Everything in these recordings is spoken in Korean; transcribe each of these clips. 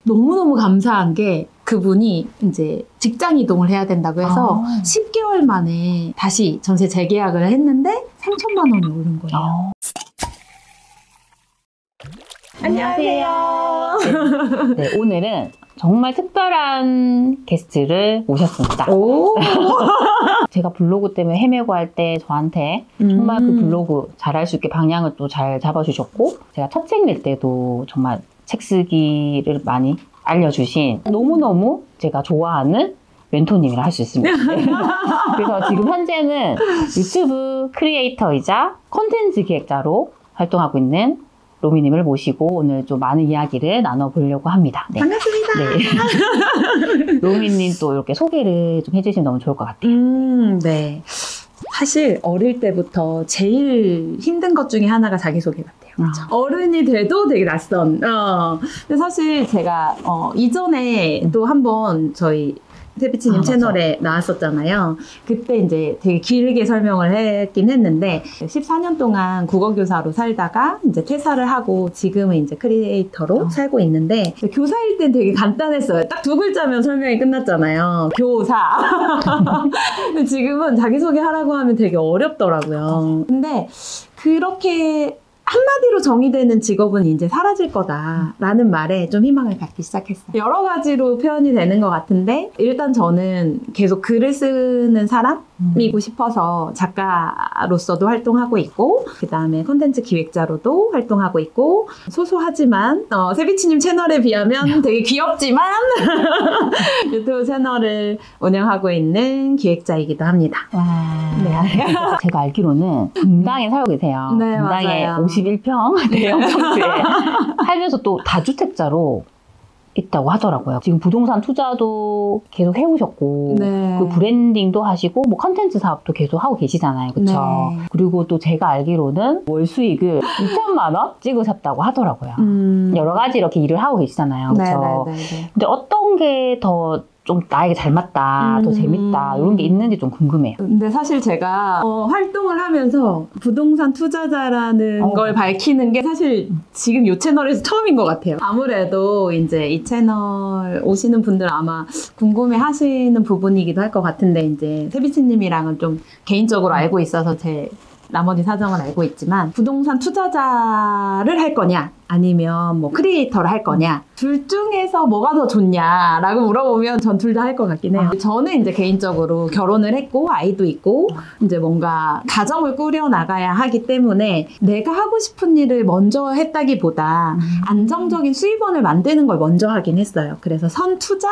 너무너무 감사한 게 그분이 이제 직장 이동을 해야 된다고 해서 10개월 만에 다시 전세 재계약을 했는데 3천만 원이 오른 거예요. 안녕하세요. 네, 오늘은 정말 특별한 게스트를 모셨습니다. 제가 블로그 때문에 헤매고 할 때 저한테 정말 그 블로그 잘할 수 있게 방향을 또 잘 잡아주셨고, 제가 첫 책 낼 때도 정말 책 쓰기를 많이 알려주신 너무너무 제가 좋아하는 멘토님이라 할 수 있습니다. 그래서 지금 현재는 유튜브 크리에이터이자 콘텐츠 기획자로 활동하고 있는 로미님을 모시고 오늘 좀 많은 이야기를 나눠보려고 합니다. 네. 반갑습니다. 네. 로미님 또 이렇게 소개를 좀 해주시면 너무 좋을 것 같아요. 네. 사실 어릴 때부터 제일 힘든 것 중에 하나가 자기소개 같아요. 어른이 돼도 되게 낯선. 근데 사실 제가 이전에 또 한번 저희 세비치님 채널에 나왔었잖아요. 그때 이제 되게 길게 설명을 했긴 했는데 14년 동안 국어교사로 살다가 이제 퇴사를 하고 지금은 이제 크리에이터로 살고 있는데 교사일 땐 되게 간단했어요. 딱 두 글자면 설명이 끝났잖아요. 교사. 근데 지금은 자기소개 하라고 하면 되게 어렵더라고요. 근데 그렇게 한마디로 정의되는 직업은 이제 사라질 거다라는 말에 좀 희망을 갖기 시작했어요. 여러 가지로 표현이 되는 것 같은데 일단 저는 계속 글을 쓰는 사람이고 싶어서 작가로서도 활동하고 있고 그 다음에 콘텐츠 기획자로도 활동하고 있고 소소하지만 세비치님 채널에 비하면 되게 귀엽지만 유튜브 채널을 운영하고 있는 기획자이기도 합니다. 네. 제가 알기로는 분당에 살고 계세요. 네, 분당에 맞아요. 51평 대형 평수에 살면서 또 다주택자로 있다고 하더라고요. 지금 부동산 투자도 계속 해오셨고 네. 그 브랜딩도 하시고 뭐 컨텐츠 사업도 계속 하고 계시잖아요. 그렇죠? 네. 그리고 또 제가 알기로는 월 수익을 2천만 원 찍으셨다고 하더라고요. 여러 가지 이렇게 일을 하고 계시잖아요. 그렇죠? 네. 근데 어떤 게 더 좀 나에게 잘 맞다, 더 재밌다 이런 게 있는지 좀 궁금해요. 근데 사실 제가 활동을 하면서 부동산 투자자라는 걸 밝히는 게 사실 지금 이 채널에서 처음인 것 같아요. 아무래도 이제 이 채널 오시는 분들 아마 궁금해 하시는 부분이기도 할 것 같은데 이제 세비치님이랑은 좀 개인적으로 알고 있어서 제 나머지 사정은 알고 있지만 부동산 투자자를 할 거냐 아니면 뭐 크리에이터를 할 거냐 둘 중에서 뭐가 더 좋냐라고 물어보면 전 둘 다 할 것 같긴 해요. 저는 이제 개인적으로 결혼을 했고 아이도 있고 이제 뭔가 가정을 꾸려 나가야 하기 때문에 내가 하고 싶은 일을 먼저 했다기보다 안정적인 수입원을 만드는 걸 먼저 하긴 했어요. 그래서 선투자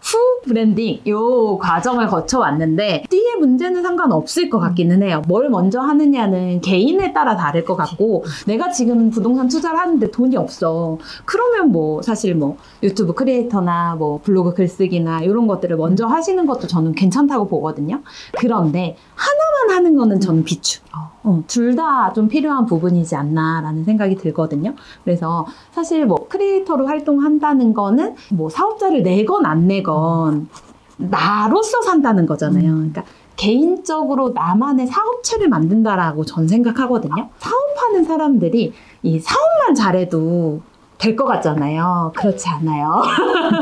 후 브랜딩 요 과정을 거쳐왔는데 뒤에 문제는 상관없을 것 같기는 해요. 뭘 먼저 하느냐는 개인에 따라 다를 것 같고 내가 지금 부동산 투자를 하는데 돈이 없어. 그러면 뭐 사실 뭐 유튜브 크리에이터나 뭐 블로그 글쓰기나 이런 것들을 먼저 하시는 것도 저는 괜찮다고 보거든요. 그런데 하나만 하는 거는 저는 비추. 둘 다 좀 필요한 부분이지 않나라는 생각이 들거든요. 그래서 사실 뭐 크리에이터로 활동한다는 거는 뭐 사업자를 내건 안 내건 나로서 산다는 거잖아요. 그러니까 개인적으로 나만의 사업체를 만든다라고 전 생각하거든요. 사업하는 사람들이 이 사업만 잘해도 될 것 같잖아요. 그렇지 않아요.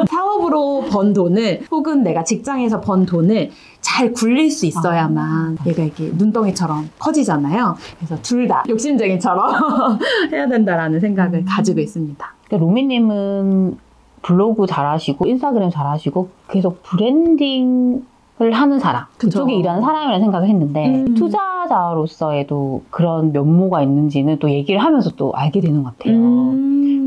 사업으로 번 돈을 혹은 내가 직장에서 번 돈을 잘 굴릴 수 있어야만 얘가 이렇게 눈덩이처럼 커지잖아요. 그래서 둘 다 욕심쟁이처럼 해야 된다라는 생각을 가지고 있습니다. 그러니까 로미님은 블로그 잘하시고 인스타그램 잘하시고 계속 브랜딩을 하는 사람, 그쪽에 일하는 사람이라는 생각을 했는데 투자자로서에도 그런 면모가 있는지는 또 얘기를 하면서 또 알게 되는 것 같아요.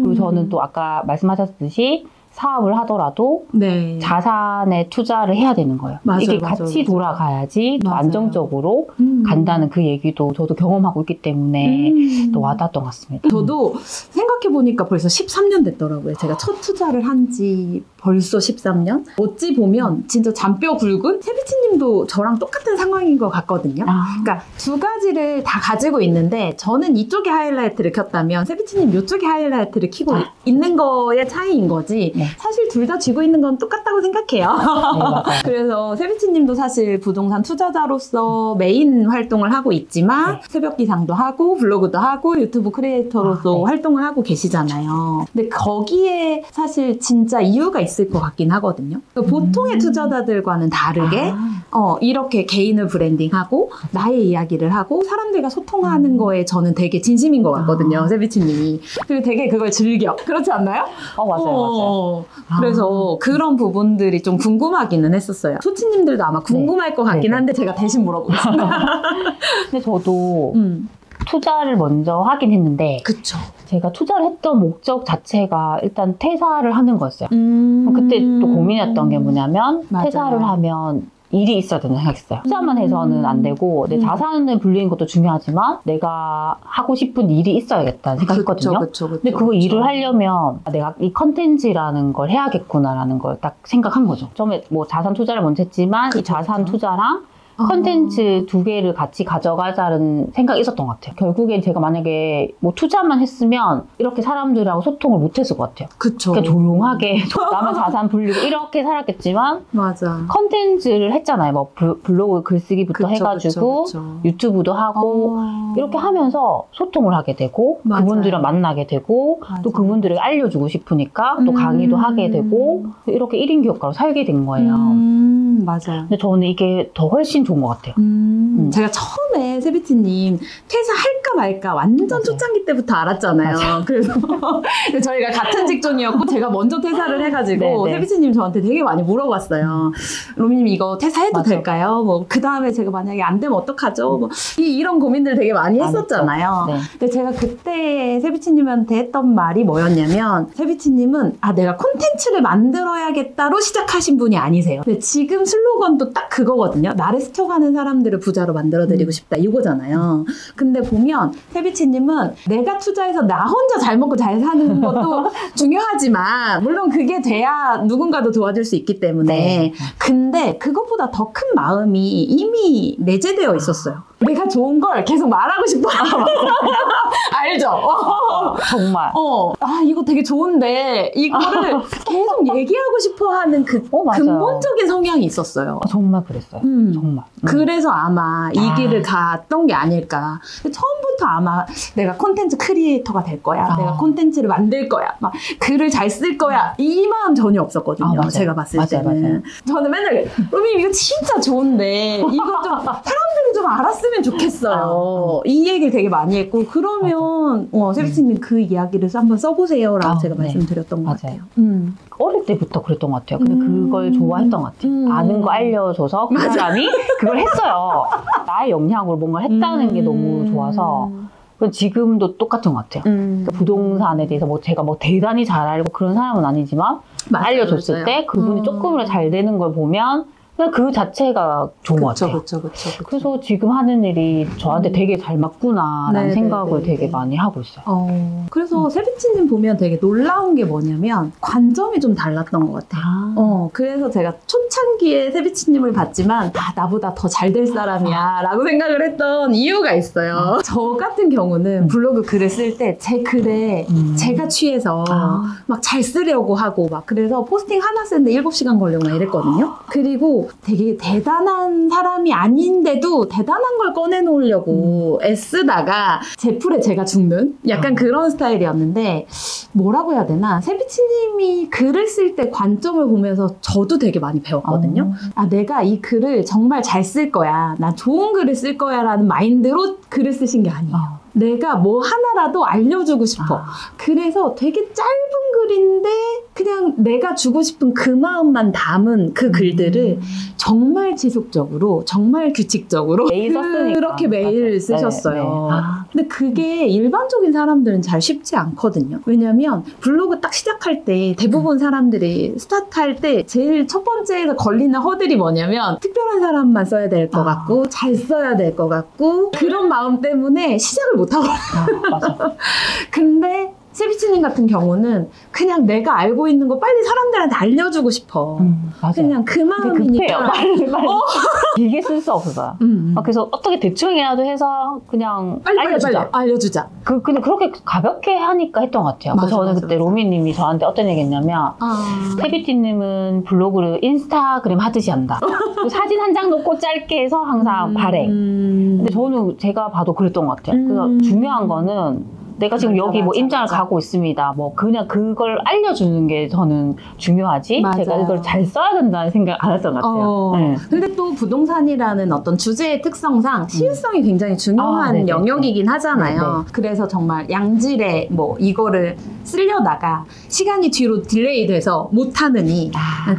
그리고 저는 또 아까 말씀하셨듯이 사업을 하더라도 네. 자산에 투자를 해야 되는 거예요. 이게 같이 돌아가야지 또 안정적으로 간다는 그 얘기도 저도 경험하고 있기 때문에 또 와닿았던 것 같습니다. 저도 생각해보니까 벌써 13년 됐더라고요. 제가 첫 투자를 한 지 벌써 13년? 어찌 보면 진짜 잔뼈 굵은 세비치님도 저랑 똑같은 상황인 것 같거든요. 그러니까 두 가지를 다 가지고 있는데 저는 이쪽에 하이라이트를 켰다면 세비치님 이쪽에 하이라이트를 켜고 있는 거의 차이인 거지. 사실 둘 다 쥐고 있는 건 똑같다고 생각해요. 네, 맞아요. 그래서 세비치님도 사실 부동산 투자자로서 메인 활동을 하고 있지만 네. 새벽 기상도 하고 블로그도 하고 유튜브 크리에이터로서 네. 활동을 하고 계시잖아요. 근데 거기에 사실 진짜 이유가 있을 것 같긴 하거든요. 그러니까 보통의 투자자들과는 다르게 이렇게 개인을 브랜딩하고 나의 이야기를 하고 사람들과 소통하는 거에 저는 되게 진심인 것 같거든요. 세비치님이. 그리고 되게 그걸 즐겨. 그렇지 않나요? 맞아요. 그래서 그런 부분들이 좀 궁금하기는 했었어요. 소치님들도 아마 궁금할 것 같긴 한데 제가 대신 물어보겠습니다. 근데 저도 투자를 먼저 하긴 했는데 그쵸. 제가 투자를 했던 목적 자체가 일단 퇴사를 하는 거였어요. 그때 또 고민했던 게 뭐냐면 맞아요. 퇴사를 하면 일이 있어야 된다고 생각했어요. 투자만 해서는 안 되고 내 자산을 불리는 것도 중요하지만 내가 하고 싶은 일이 있어야겠다는 생각했거든요. 그쵸. 근데 그 일을 하려면 내가 이 컨텐츠라는 걸 해야겠구나라는 걸 딱 생각한 거죠. 처음에 뭐 자산 투자를 먼저 했지만 이 자산 투자랑 컨텐츠 두 개를 같이 가져가자는 생각이 있었던 것 같아요. 결국엔 제가 만약에 뭐 투자만 했으면 이렇게 사람들하고 소통을 못 했을 것 같아요. 그쵸. 그냥 조용하게 나만 자산 불리고 이렇게 살았겠지만 맞아. 컨텐츠를 했잖아요. 뭐 블로그 글쓰기부터 해가지고 그쵸. 유튜브도 하고 이렇게 하면서 소통을 하게 되고 맞아요. 그분들이랑 만나게 되고 맞아요. 또 그분들을 알려주고 싶으니까 또 강의도 하게 되고 이렇게 1인 교육가로 살게 된 거예요. 맞아요. 근데 저는 이게 더 훨씬 좋은 것 같아요. 제가 처음에 세비티님 퇴사할까 말까 완전 맞아요. 초창기 때부터 알았잖아요. 맞아요. 그래서 저희가 같은 직종이었고 제가 먼저 퇴사를 해가지고 네네. 세비티님 저한테 되게 많이 물어봤어요. 로미님 이거 퇴사해도 맞아. 될까요? 뭐 그 다음에 제가 만약에 안 되면 어떡하죠? 뭐 이런 고민들 되게 많이 했었잖아요. 네. 근데 제가 그때 세비치님한테 했던 말이 뭐였냐면 세비치님은 내가 콘텐츠를 만들어야겠다로 시작하신 분이 아니세요. 근데 지금 슬로건도 딱 그거거든요. 나를 스쳐가는 사람들을 부자로 만들어드리고 싶다 이거잖아요. 근데 보면 세비치님은 내가 투자해서 나 혼자 잘 먹고 잘 사는 것도 중요하지만 물론 그게 돼야 누군가도 도와줄 수 있기 때문에 네. 근데 그것보다 더 큰 마음이 이미 내재되어 있었어요. 내가 좋은 걸 계속 말하고 싶어요. 알죠? 정말. 이거 되게 좋은데 이거를 계속 얘기하고 싶어하는 그 맞아요. 근본적인 성향이 있었어요. 정말 그랬어요. 정말. 그래서 아마 이 길을 갔던 게 아닐까. 처음부터 아마 내가 콘텐츠 크리에이터가 될 거야. 내가 콘텐츠를 만들 거야. 막 글을 잘 쓸 거야. 이 마음 전혀 없었거든요. 맞아요. 제가 봤을 때는. 맞아요. 저는 맨날 로미 이거 진짜 좋은데 이거 좀 사람들이 좀 알았으면 좋겠어요. 이 얘기를 되게 많이 했고 그러면 세비치님 그 이야기를 한번 써보세요라고 제가 네. 말씀드렸던 것 맞아요. 같아요. 어릴 때부터 그랬던 것 같아요. 근데 그걸 좋아했던 것 같아요. 아는 거 알려줘서 그 사람이 그걸 했어요. 나의 영향으로 뭔가를 했다는 게 너무 좋아서 지금도 똑같은 것 같아요. 그러니까 부동산에 대해서 제가 대단히 잘 알고 그런 사람은 아니지만 알려줬을 때 그분이 조금이라도 잘 되는 걸 보면 그냥 그 자체가 좋은 것 같아요. 그쵸. 그래서 지금 하는 일이 저한테 되게 잘 맞구나라는 생각을 되게 많이 하고 있어요. 그래서 세비치님 보면 되게 놀라운 게 뭐냐면 관점이 좀 달랐던 것 같아요. 그래서 제가 초창기에 세비치님을 봤지만 나보다 더 잘 될 사람이야 라고 생각을 했던 이유가 있어요. 저 같은 경우는 블로그 글을 쓸 때 제 글에 제가 취해서 막 잘 쓰려고 하고 막 그래서 포스팅 하나 쓰는데 7시간 걸리고 막 이랬거든요. 그리고 되게 대단한 사람이 아닌데도 대단한 걸 꺼내놓으려고 애쓰다가 제 풀에 제가 죽는 약간 그런 스타일이었는데 뭐라고 해야 되나 세비치님이 글을 쓸 때 관점을 보면서 저도 되게 많이 배웠거든요. 내가 이 글을 정말 잘 쓸 거야. 난 좋은 글을 쓸 거야 라는 마인드로 글을 쓰신 게 아니에요. 내가 뭐 하나라도 알려주고 싶어. 그래서 되게 짧은 글인데 그냥 내가 주고 싶은 그 마음만 담은 그 글들을 정말 지속적으로 정말 규칙적으로 매일 썼으니까. 그렇게 매일 맞아. 쓰셨어요. 네. 근데 그게 일반적인 사람들은 잘 쉽지 않거든요. 왜냐면 블로그 딱 시작할 때 대부분 사람들이 스타트할 때 제일 첫 번째에서 걸리는 허들이 뭐냐면 특별한 사람만 써야 될 것 같고 잘 써야 될 것 같고 그런 마음 때문에 시작을 못하고 맞아. 근데 세비치님 같은 경우는 그냥 내가 알고 있는 거 빨리 사람들한테 알려주고 싶어. 맞아요. 그냥 그 마음이니까. 빨리. 길게 쓸 수 없어요. 그래서 어떻게 대충이라도 해서 그냥 빨리 알려주자. 근데 그렇게 가볍게 하니까 했던 것 같아요. 그래서 저는 그때 로미님이 저한테 어떤 얘기했냐면 세비치님은 블로그를 인스타그램 하듯이 한다. 사진 한 장 놓고 짧게 해서 항상 발행. 근데 저는 제가 봐도 그랬던 것 같아요. 그래서 중요한 거는 내가 지금 여기 뭐 임장을 가고 있습니다. 뭐 그냥 그걸 알려주는 게 저는 중요하지. 맞아요. 제가 이걸 잘 써야 된다는 생각 안 했던 것 같아요. 네. 근데 또 부동산이라는 어떤 주제의 특성상 시일성이 굉장히 중요한 영역이긴 하잖아요. 네네. 그래서 정말 양질의 뭐 이거를 쓰려다가 시간이 뒤로 딜레이 돼서 못하느니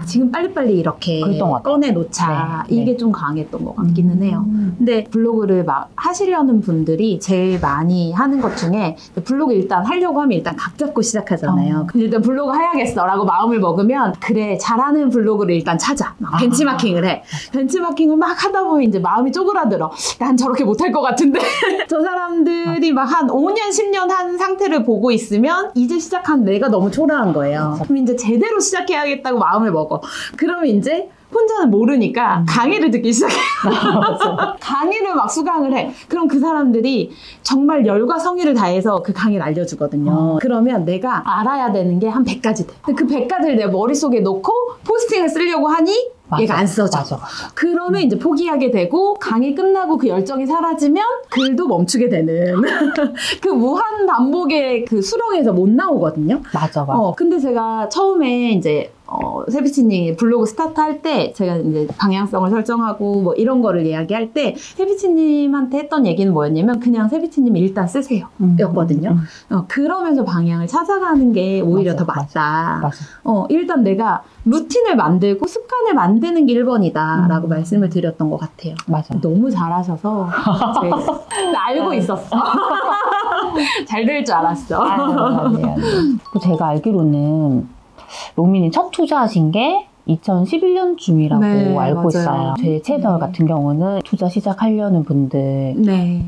지금 빨리빨리 이렇게 꺼내놓자. 네. 이게 좀 강했던 것 같기는 해요. 근데 블로그를 막 하시려는 분들이 제일 많이 하는 것 중에 블로그 일단 하려고 하면 일단 각 잡고 시작하잖아요. 일단 블로그 해야겠어 라고 마음을 먹으면 그래 잘하는 블로그를 일단 찾아. 막 벤치마킹을 해. 벤치마킹을 막 하다 보면 이제 마음이 쪼그라들어. 난 저렇게 못할 것 같은데 저 사람들이 막 한 5년 10년 한 상태를 보고 있으면 이제 시작한 내가 너무 초라한 거예요. 그럼 이제 제대로 시작해야겠다고 마음을 먹어. 그러면 이제 혼자는 모르니까 강의를 듣기 시작해요. 강의를 막 수강을 해. 그럼 그 사람들이 정말 열과 성의를 다해서 그 강의를 알려주거든요. 그러면 내가 알아야 되는 게 한 100가지 돼. 그 100가지를 내 머릿속에 놓고 포스팅을 쓰려고 하니 얘가 안 써져. 맞아. 그러면 이제 포기하게 되고 강의 끝나고 그 열정이 사라지면 글도 멈추게 되는 그 무한 반복의 그 수렁에서 못 나오거든요. 맞아. 근데 제가 처음에 이제 세비치님 블로그 스타트 할 때 제가 이제 방향성을 설정하고 뭐 이런 거를 이야기할 때 세비치님한테 했던 얘기는 뭐였냐면 그냥 세비치님 일단 쓰세요 였거든요. 그러면서 방향을 찾아가는 게 오히려 더 맞다. 일단 내가 루틴을 만들고 습관을 만드는 게 1번이다 라고 말씀을 드렸던 것 같아요. 맞아. 너무 잘하셔서 제가 알고 있었어. 잘 될 줄 알았어. 아니에요. 제가 알기로는 로미님 첫 투자하신 게 2011년쯤이라고 알고 맞아요. 있어요. 제 채널 같은 경우는 투자 시작하려는 분들,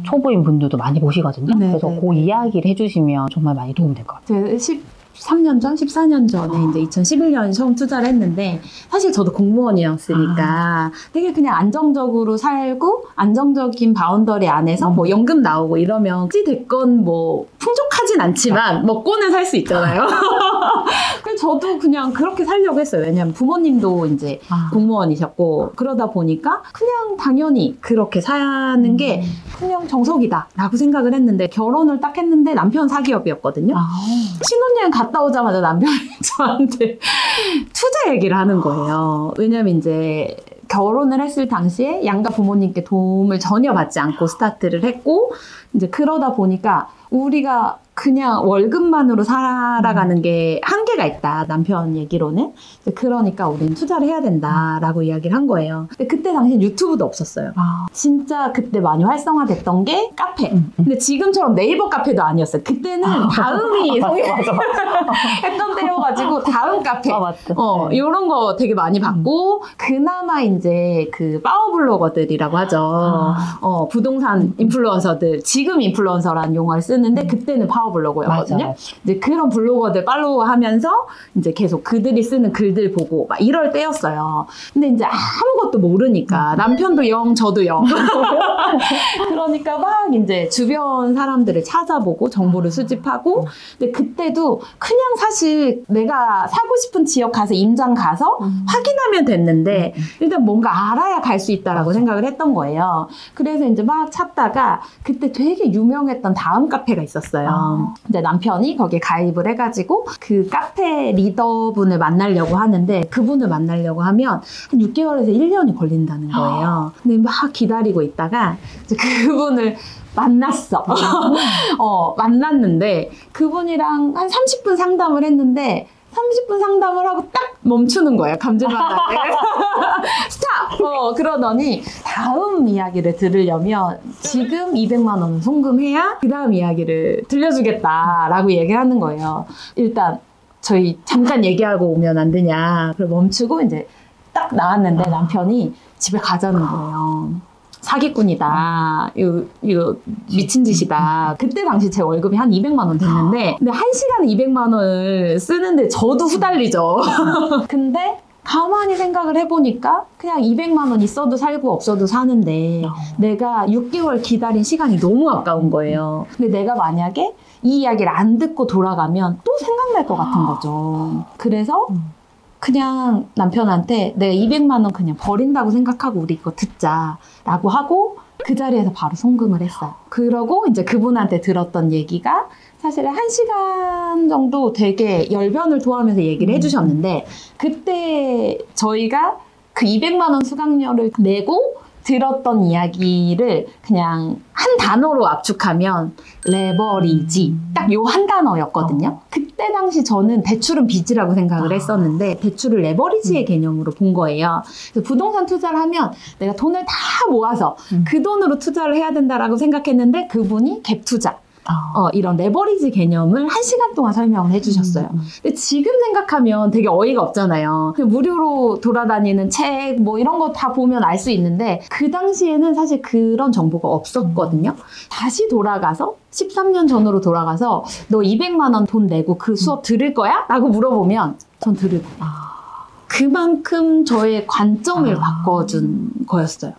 초보인 분들도 많이 보시거든요. 그래서 그 이야기를 해주시면 정말 많이 도움이 될 것 같아요. 13년 전, 14년 전에 이제 2011년 처음 투자를 했는데 사실 저도 공무원이었으니까 되게 그냥 안정적으로 살고 안정적인 바운더리 안에서 뭐 연금 나오고 이러면 어찌됐건 뭐 풍족하진 않지만 먹고는 살 수 있잖아요. 그래서 저도 그냥 그렇게 살려고 했어요. 왜냐면 부모님도 이제 공무원이셨고 그러다 보니까 그냥 당연히 그렇게 사는 게 그냥 정석이다 라고 생각을 했는데 결혼을 딱 했는데 남편 사기업이었거든요. 신혼여행 갔다 오자마자 남편이 저한테 투자 얘기를 하는 거예요. 왜냐면 이제 결혼을 했을 당시에 양가 부모님께 도움을 전혀 받지 않고 스타트를 했고 이제 그러다 보니까 우리가 그냥 월급만으로 살아가는 게 한계가 있다. 남편 얘기로는. 그러니까 우리는 투자를 해야 된다라고 이야기를 한 거예요. 근데 그때 당시엔 유튜브도 없었어요. 진짜 그때 많이 활성화됐던 게 카페. 근데 지금처럼 네이버 카페도 아니었어요. 그때는 다음이 했던 때여가지고 다음 카페. 이런 거 되게 많이 봤고 그나마 이제 그 파워블로거들이라고 하죠. 부동산 인플루언서들. 지금 인플루언서라는 용어를 쓰는데 그때는 파워블로거였거든요. 맞아. 이제 그런 블로거들 팔로우하면서 이제 계속 그들이 쓰는 글들 보고 막 이럴 때였어요. 근데 이제 아무것도 모르니까 남편도 영, 저도 영. 그러니까 막 이제 주변 사람들을 찾아보고 정보를 수집하고 근데 그때도 그냥 사실 내가 사고 싶은 지역 가서 임장 가서 확인하면 됐는데 일단 뭔가 알아야 갈 수 있다라고 생각을 했던 거예요. 그래서 이제 막 찾다가 그때 되게 유명했던 다음 카페가 있었어요. 이제 남편이 거기에 가입을 해가지고 그 카페 리더분을 만나려고 하는데 그분을 만나려고 하면 한 6개월에서 1년이 걸린다는 거예요. 근데 막 기다리고 있다가 이제 그분을 만났어. 만났는데 그분이랑 한 30분 상담을 했는데 30분 상담을 하고 딱 멈추는 거예요. 감질만하게. 스탑! 그러더니 다음 이야기를 들으려면 지금 200만 원 송금해야 그 다음 이야기를 들려주겠다라고 얘기를 하는 거예요. 일단 저희 잠깐 얘기하고 오면 안 되냐. 그래서 멈추고 이제 딱 나왔는데 남편이 집에 가자는 거예요. 사기꾼이다. 이거 미친 짓이다. 그때 당시 제 월급이 한 200만 원 됐는데 근데 1시간에 200만 원을 쓰는데 저도 후달리죠. 근데 가만히 생각을 해보니까 그냥 200만 원 있어도 살고 없어도 사는데 내가 6개월 기다린 시간이 너무 아까운 거예요. 근데 내가 만약에 이 이야기를 안 듣고 돌아가면 또 생각날 것 같은 거죠. 그래서 그냥 남편한테 내가 200만 원 그냥 버린다고 생각하고 우리 이거 듣자라고 하고 그 자리에서 바로 송금을 했어요. 그러고 이제 그분한테 들었던 얘기가 사실 1시간 정도 되게 열변을 토하면서 얘기를 해주셨는데 그때 저희가 그 200만 원 수강료를 내고 들었던 이야기를 그냥 한 단어로 압축하면 레버리지 딱 요 한 단어였거든요. 그때 당시 저는 대출은 빚이라고 생각을 했었는데 대출을 레버리지의 개념으로 본 거예요. 그래서 부동산 투자를 하면 내가 돈을 다 모아서 그 돈으로 투자를 해야 된다라고 생각했는데 그분이 갭 투자 이런 레버리지 개념을 1시간 동안 설명을 해주셨어요. 근데 지금 생각하면 되게 어이가 없잖아요. 무료로 돌아다니는 책 뭐 이런 거 다 보면 알 수 있는데 그 당시에는 사실 그런 정보가 없었거든요. 다시 돌아가서 13년 전으로 돌아가서 너 200만 원 돈 내고 그 수업 들을 거야? 라고 물어보면 전 들을 거예요. 그만큼 저의 관점을 바꿔준 거였어요.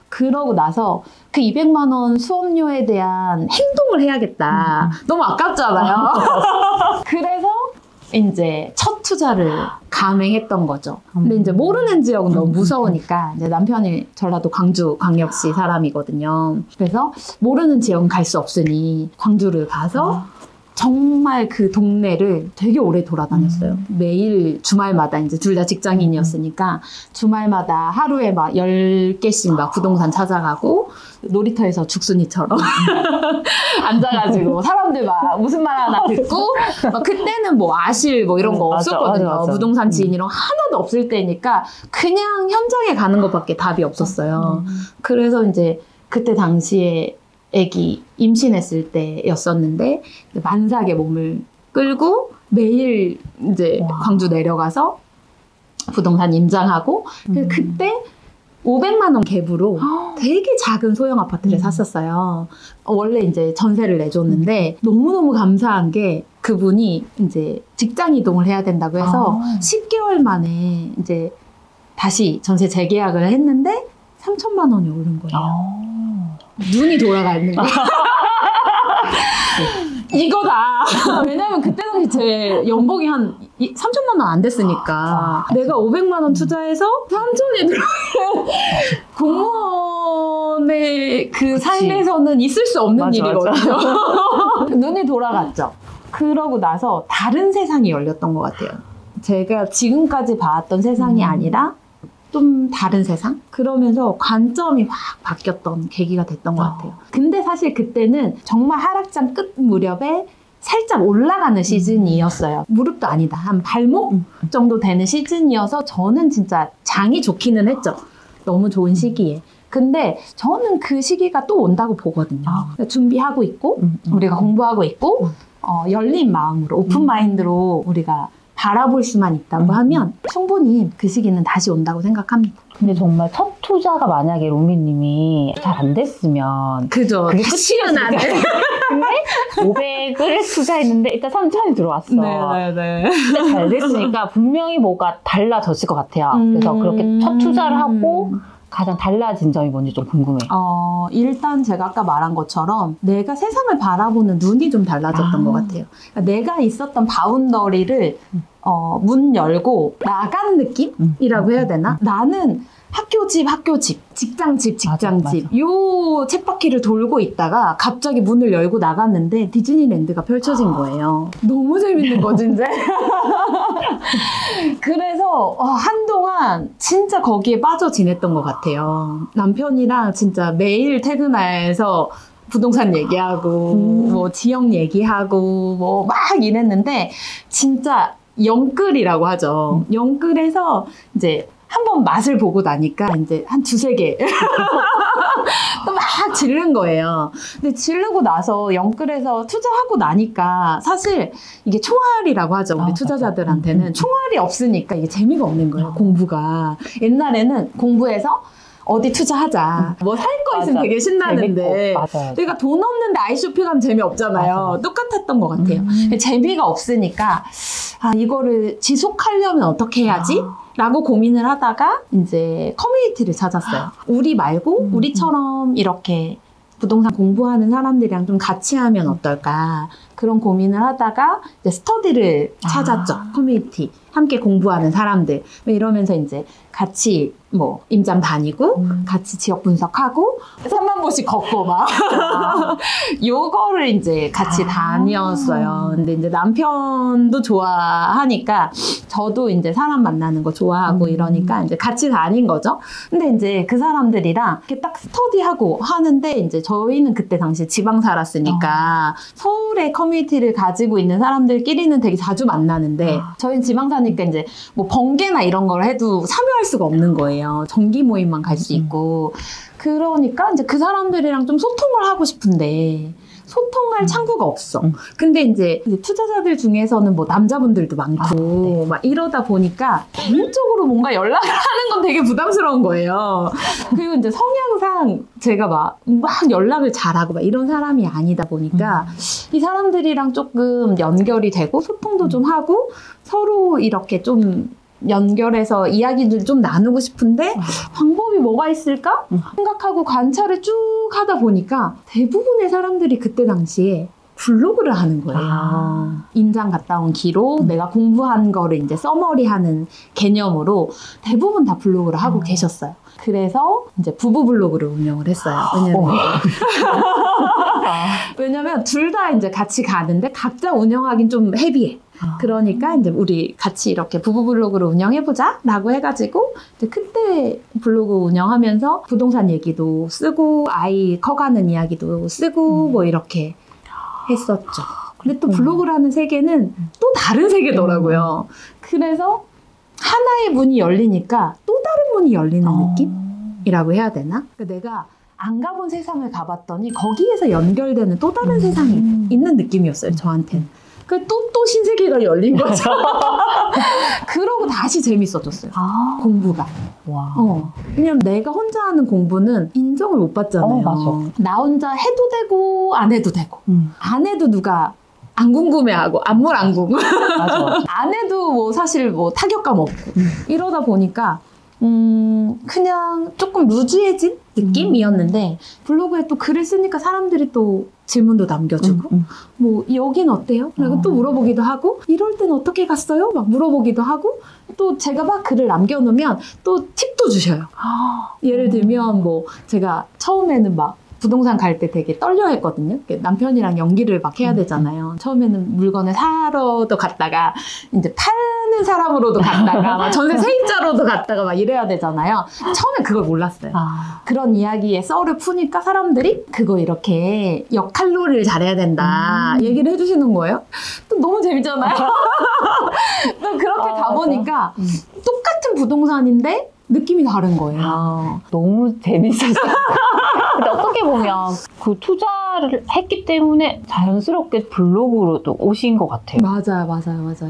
그러고 나서 그 200만 원 수업료에 대한 행동을 해야겠다. 너무 아깝잖아요. 그래서 이제 첫 투자를 감행했던 거죠. 근데 이제 모르는 지역은 너무 무서우니까 이제 남편이 전라도 광주광역시 사람이거든요. 그래서 모르는 지역은 갈 수 없으니 광주를 가서 정말 그 동네를 되게 오래 돌아다녔어요. 매일 주말마다 이제 둘 다 직장인이었으니까 주말마다 하루에 막 10개씩 막 부동산 찾아가고 놀이터에서 죽순이처럼 앉아가지고 사람들 막 무슨 말 하나 듣고 막 그때는 뭐 아실 뭐 이런 거 없었거든요. 맞아. 부동산 지인 이런 거 하나도 없을 때니까 그냥 현장에 가는 것밖에 답이 없었어요. 그래서 이제 그때 당시에 애기 임신했을 때였었는데 만삭의 몸을 끌고 매일 이제 광주 내려가서 부동산 임장하고 그때 500만 원 갭으로 되게 작은 소형 아파트를 샀었어요. 원래 이제 전세를 내줬는데 너무너무 감사한 게 그분이 이제 직장 이동을 해야 된다고 해서 10개월 만에 이제 다시 전세 재계약을 했는데 3천만 원이 오른 거예요. 눈이 돌아가는 거야. 이거다. 왜냐면 그때 당시 제 연봉이 한 3천만 원 안 됐으니까 내가 500만 원 투자해서 3천이 들어가는 공무원의 그 삶에서는 있을 수 없는 일이거든요. 눈이 돌아갔죠. 그러고 나서 다른 세상이 열렸던 것 같아요. 제가 지금까지 봐왔던 세상이 아니라 좀 다른 세상? 그러면서 관점이 확 바뀌었던 계기가 됐던 것 같아요. 근데 사실 그때는 정말 하락장 끝 무렵에 살짝 올라가는 시즌이었어요. 무릎도 아니다. 한 발목 정도 되는 시즌이어서 저는 진짜 장이 좋기는 했죠. 너무 좋은 시기에. 근데 저는 그 시기가 또 온다고 보거든요. 준비하고 있고 우리가 공부하고 있고 열린 마음으로 오픈 마인드로 우리가 바라볼 수만 있다고 하면 충분히 그 시기는 다시 온다고 생각합니다. 근데 정말 첫 투자가 만약에 로미님이 잘 안 됐으면 그죠. 그게 끝이면 안 돼. 근데 500을 투자했는데 일단 3천이 들어왔어. 네네네. 진짜 잘 됐으니까 분명히 뭐가 달라졌을 것 같아요. 그래서 그렇게 첫 투자를 하고 가장 달라진 점이 뭔지 좀 궁금해요. 일단 제가 아까 말한 것처럼 내가 세상을 바라보는 눈이 좀 달라졌던 것 같아요. 그러니까 내가 있었던 바운더리를 문 열고 나간 느낌이라고 해야 되나? 나는 학교집, 직장집, 요 쳇바퀴를 돌고 있다가 갑자기 문을 열고 나갔는데 디즈니랜드가 펼쳐진 거예요. 너무 재밌는 거지, 이제. 그래서 한동안 진짜 거기에 빠져 지냈던 것 같아요. 남편이랑 진짜 매일 퇴근해서 부동산 얘기하고 뭐 지역 얘기하고 뭐 막 이랬는데 진짜 영끌이라고 하죠. 영끌에서 이제 한번 맛을 보고 나니까 이제 한 2-3개 또 막 지른 거예요. 근데 지르고 나서 영끌에서 투자하고 나니까 사실 이게 총알이라고 하죠. 우리 투자자들한테는 총알이 없으니까 이게 재미가 없는 거예요. 공부가. 옛날에는 공부해서 어디 투자하자. 뭐 살 거 있으면 되게 신나는데 맞아요. 내가 돈 없는데 아이쇼핑하면 재미없잖아요. 맞아요. 똑같았던 것 같아요. 재미가 없으니까 아 이거를 지속하려면 어떻게 해야지? 라고 고민을 하다가 이제 커뮤니티를 찾았어요. 우리 말고 우리처럼 이렇게 부동산 공부하는 사람들이랑 좀 같이 하면 어떨까 그런 고민을 하다가 이제 스터디를 찾았죠. 커뮤니티 함께 공부하는 사람들 이러면서 이제 같이 뭐 임장 다니고 같이 지역 분석하고 3만 보씩 걷고 막 요거를 이제 같이 다녔어요. 근데 이제 남편도 좋아하니까 저도 이제 사람 만나는 거 좋아하고 이러니까 이제 같이 다닌 거죠. 근데 이제 그 사람들이랑 이렇게 딱 스터디하고 하는데 이제 저희는 그때 당시 지방 살았으니까 서울에 커뮤니티를 가지고 있는 사람들끼리는 되게 자주 만나는데 저희는 지방 사니까 이제 뭐 번개나 이런 걸 해도 참여할 수가 없는 거예요. 정기 모임만 갈 수 있고 그러니까 이제 그 사람들이랑 좀 소통을 하고 싶은데 소통할 창구가 없어. 근데 이제 투자자들 중에서는 뭐 남자분들도 많고 막 이러다 보니까 개인적으로 뭔가 연락을 하는 건 되게 부담스러운 거예요. 그리고 이제 성향상 제가 막 연락을 잘하고 막 이런 사람이 아니다 보니까 이 사람들이랑 조금 연결이 되고 소통도 좀 하고 서로 이렇게 좀 연결해서 이야기를 좀 나누고 싶은데 방법이 뭐가 있을까? 생각하고 관찰을 쭉 하다 보니까 대부분의 사람들이 그때 당시에 블로그를 하는 거예요. 임장 갔다 온 기록, 내가 공부한 거를 이제 서머리하는 개념으로 대부분 다 블로그를 하고 계셨어요. 그래서 이제 부부 블로그를 운영을 했어요. 왜냐면 둘 다 이제 같이 가는데 각자 운영하긴 좀 헤비해. 그러니까 이제 우리 같이 이렇게 부부 블로그를 운영해보자 라고 해가지고 이제 그때 블로그 운영하면서 부동산 얘기도 쓰고 아이 커가는 이야기도 쓰고 뭐 이렇게 했었죠. 근데 또 블로그라는 세계는 또 다른 세계더라고요. 그래서 하나의 문이 열리니까 또 다른 문이 열리는 느낌이라고 해야 되나? 그러니까 내가 안 가본 세상을 가봤더니 거기에서 연결되는 또 다른 세상이 있는 느낌이었어요, 저한테는. 또 신세계가 열린 거죠. 그러고 다시 재밌어졌어요. 공부가. 와. 왜냐면 내가 혼자 하는 공부는 인정을 못 받잖아요. 맞아. 나 혼자 해도 되고 안 해도 되고 안 해도 누가 안 궁금해하고 안물 안 궁금. 맞아. 안 해도 뭐 사실 뭐 타격감 없고 이러다 보니까 그냥 조금 루즈해진 느낌이었는데 블로그에 또 글을 쓰니까 사람들이 또 질문도 남겨주고 뭐 여긴 어때요? 라고 또 물어보기도 하고 이럴 땐 어떻게 갔어요? 막 물어보기도 하고 또 제가 막 글을 남겨놓으면 또 팁도 주셔요. 예를 들면 뭐 제가 처음에는 막 부동산 갈 때 되게 떨려 했거든요. 남편이랑 연기를 막 해야 되잖아요. 처음에는 물건을 사러도 갔다가 이제 파는 사람으로도 갔다가 막 전세 세입자로도 갔다가 막 이래야 되잖아요. 처음에 그걸 몰랐어요. 그런 이야기에 썰을 푸니까 사람들이 그거 이렇게 역할놀이를 잘해야 된다 얘기를 해주시는 거예요. 또 너무 재밌잖아요. 또 그렇게 가보니까 똑같은 부동산인데 느낌이 다른 거예요. 너무 재밌었어요. 근데 어떻게 보면 그 투자를 했기 때문에 자연스럽게 블로그로도 오신 것 같아요. 맞아요.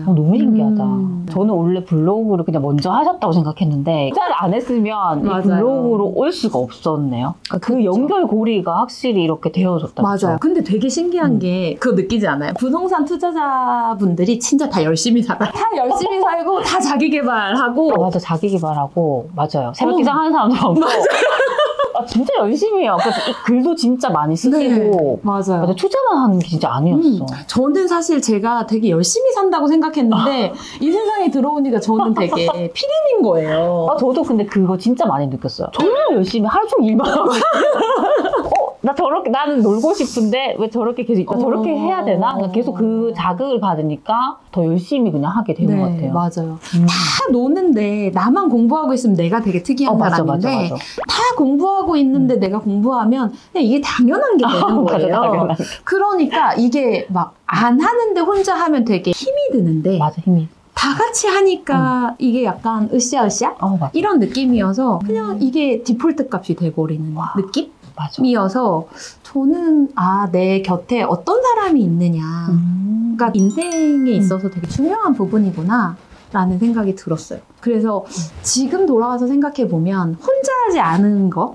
너무 신기하다. 저는 원래 블로그를 그냥 먼저 하셨다고 생각했는데 투자를 안 했으면 이 블로그로 올 수가 없었네요. 그 연결고리가 확실히 이렇게 되어졌다. 맞아요. 그렇죠? 근데 되게 신기한 게 그거 느끼지 않아요? 부동산 투자자분들이 진짜 다 열심히 살아요. 다 열심히 살고 다 자기 개발하고 맞아. 자기 개발하고 맞아요. 새벽 기상 하는 사람도 많고 진짜 열심히 해요. 그래서 이 글도 진짜 많이 쓰시고 맞아요. 투자만 하는 게 진짜 아니었어. 저는 사실 제가 되게 열심히 산다고 생각했는데 이 세상에 들어오니까 저는 되게 피디인 거예요. 저도 근데 그거 진짜 많이 느꼈어요. 정말 열심히 하루 종일 일만 하고 나 저렇게 나는 놀고 싶은데 왜 저렇게 계속 있다 저렇게 해야 되나? 계속 그 자극을 받으니까 더 열심히 그냥 하게 되는 것 같아요. 맞아요. 다 노는데 나만 공부하고 있으면 내가 되게 특이한 사람인데 맞아. 다 공부하고 있는데 내가 공부하면 그냥 이게 당연한 게 되는 거예요. 맞아. 그러니까 이게 막 안 하는데 혼자 하면 되게 힘이 드는데 맞아, 힘이. 다 같이 하니까 이게 약간 으쌰으쌰 이런 느낌이어서 그냥 이게 디폴트 값이 돼버리는 느낌? 이어서 저는 내 곁에 어떤 사람이 있느냐가 인생에 있어서 되게 중요한 부분이구나 라는 생각이 들었어요. 그래서 지금 돌아와서 생각해보면 혼자 하지 않은 거,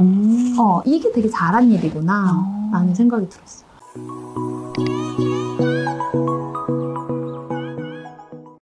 이게 되게 잘한 일이구나 라는 생각이 들었어요.